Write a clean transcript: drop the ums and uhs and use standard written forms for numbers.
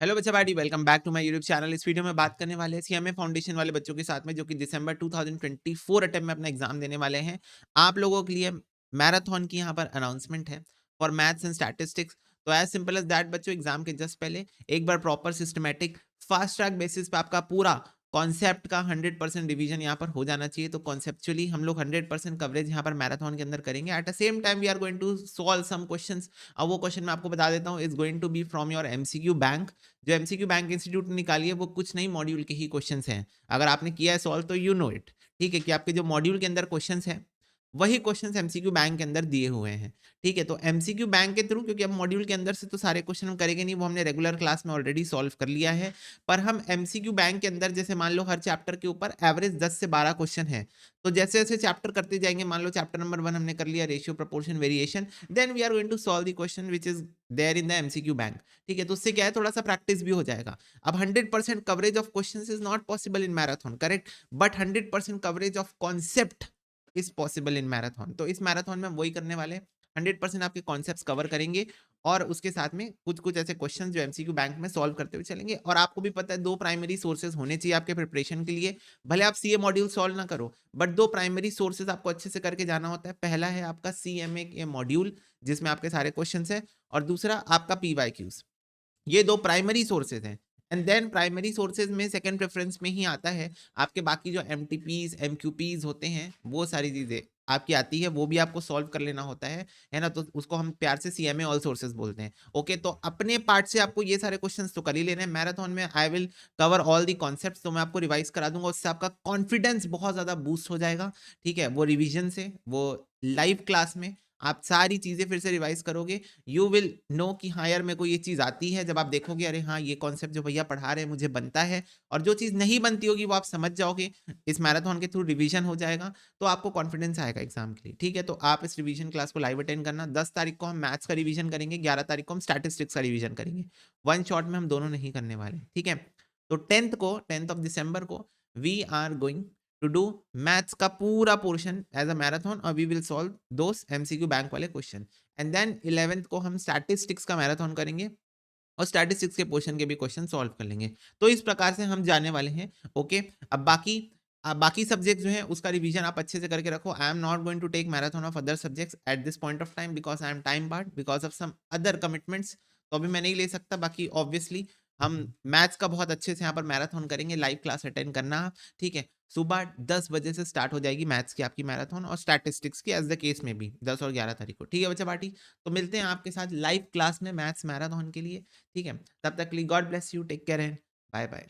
Hello बच्चा party, welcome back to my YouTube channel. इस video में बात करने वाले हैं सीएमए फाउंडेशन वाले बच्चों के साथ में जो कि दिसंबर 2024 अटेम्प्ट में अपना एग्जाम देने वाले हैं। आप लोगों के लिए मैराथन की यहाँ पर अनाउंसमेंट है फॉर मैथ्स एंड स्टैटिस्टिक्स। तो एज सिंपल एज दैट बच्चों, एग्जाम के जस्ट पहले एक बार proper systematic fast track basis पे आपका पूरा कॉन्सेप्ट का 100% रिवीजन यहाँ पर हो जाना चाहिए। तो कॉन्सेप्चुअली हम लोग 100% कवरेज यहाँ पर मैराथन के अंदर करेंगे। At the same time we are going to solve some questions. अब वो क्वेश्चन मैं आपको बता देता हूँ, is going to be from your MCQ bank. जो एमसीक्यू बैंक इंस्टीट्यूट ने निकाली है वो कुछ नहीं, मॉड्यूल के ही क्वेश्चंस हैं। अगर आपने किया है सॉल्व तो यू नो इट। ठीक है कि आपके जो मॉड्यूल के अंदर क्वेश्चंस हैं वही क्वेश्चंस एमसीक्यू बैंक के अंदर दिए हुए हैं। ठीक है, तो एमसीक्यू बैंक के थ्रू, क्योंकि अब मॉड्यूल के अंदर से तो सारे क्वेश्चन हम करेंगे नहीं, वो हमने रेगुलर क्लास में ऑलरेडी सॉल्व कर लिया है। पर हम एमसीक्यू बैंक के अंदर जैसे मान लो हर चैप्टर के ऊपर एवरेज 10 से 12 क्वेश्चन है। तो जैसे जैसे चैप्टर करते जाएंगे, मान लो चैप्टर नंबर 1 हमने कर लिया, ratio proportion variation, then we are going to solve the question which is there in the MCQ bank. ठीक है, तो उससे क्या है, थोड़ा सा प्रैक्टिस भी हो जाएगा। अब 100% coverage of questions is not possible in marathon, correct, but 100% coverage of concept is possible in marathon. तो इस मैराथन में वही करने वाले हैं, 100% आपके कॉन्सेप्ट्स कवर करेंगे और उसके साथ में कुछ कुछ ऐसे क्वेश्चन जो एमसीक्यू बैंक में सॉल्व करते हुए चलेंगे। और आपको भी पता है 2 प्राइमरी सोर्सेज होने चाहिए आपके प्रिपरेशन के लिए। भले आप सीए मॉड्यूल सॉल्व ना करो, बट 2 प्राइमरी सोर्सेज आपको अच्छे से करके जाना होता है। पहला है आपका सीएमए के मॉड्यूल जिसमें आपके सारे क्वेश्चंस हैं, और दूसरा आपका पीवाईक्यूज। ये 2 प्राइमरी सोर्सेज हैं। एंड देन प्राइमरी सोर्सेज में सेकंड प्रेफरेंस में ही आता है आपके बाकी जो एमटीपीज एमक्यूपीज होते हैं, वो सारी चीजें आपकी आती है, वो भी आपको सॉल्व कर लेना होता है ना। तो उसको हम प्यार से सीएमए ऑल सोर्सेज बोलते हैं। ओके, तो अपने पार्ट से आपको ये सारे क्वेश्चंस तो कर ही लेने हैं। मैराथन में I will cover all the concepts, तो मैं आपको रिवाइज करा दूंगा, उससे आपका कॉन्फिडेंस बहुत ज्यादा बूस्ट हो जाएगा। ठीक है, वो रिविजन से, वो लाइव क्लास में आप सारी चीजें फिर से रिवाइज करोगे। यू विल नो कि हाँ यार मेरे को ये चीज आती है। जब आप देखोगे अरे हाँ ये कॉन्सेप्ट जो भैया पढ़ा रहे हैं मुझे बनता है, और जो चीज नहीं बनती होगी वो आप समझ जाओगे, इस मैराथन के थ्रू रिवीजन हो जाएगा, तो आपको कॉन्फिडेंस आएगा एग्जाम के लिए। ठीक है, तो आप इस रिवीजन क्लास को लाइव अटेंड करना। 10 तारीख को हम मैथ्स का रिवीजन करेंगे, 11 तारीख को हम स्टैटिस्टिक्स का रिवीजन करेंगे। वन शॉट में हम दोनों नहीं करने वाले। ठीक है, तो 10th ऑफ दिसंबर को we are going to do maths का पूरा पोर्शन एज अ मैराथन, और we will solve those MCQ bank वाले क्वेश्चन। एंड देन 11th को हम स्टैटिस्टिक्स का मैराथन करेंगे और स्टैटिस्टिक्स के पोर्शन के भी क्वेश्चन सॉल्व कर लेंगे। तो इस प्रकार से हम जाने वाले हैं। ओके, अब बाकी सब्जेक्ट जो है उसका रिवीजन आप अच्छे से करके रखो। I am not going to take marathon of other subjects at this point of time because I am time barred because of some other commitments. तो अभी मैं नहीं ले सकता। बाकी ऑब्वियसली हम मैथ्स का बहुत अच्छे से यहाँ पर मैराथन करेंगे, लाइव क्लास अटेंड करना आप। ठीक है, सुबह 10 बजे से स्टार्ट हो जाएगी मैथ्स की आपकी मैराथन, और स्टैटिस्टिक्स की एज द केस में भी 10 और 11 तारीख को। ठीक है बच्चा पार्टी, तो मिलते हैं आपके साथ लाइव क्लास में मैथ्स मैराथन के लिए। ठीक है, तब तक के लिए God bless you, take care and bye bye.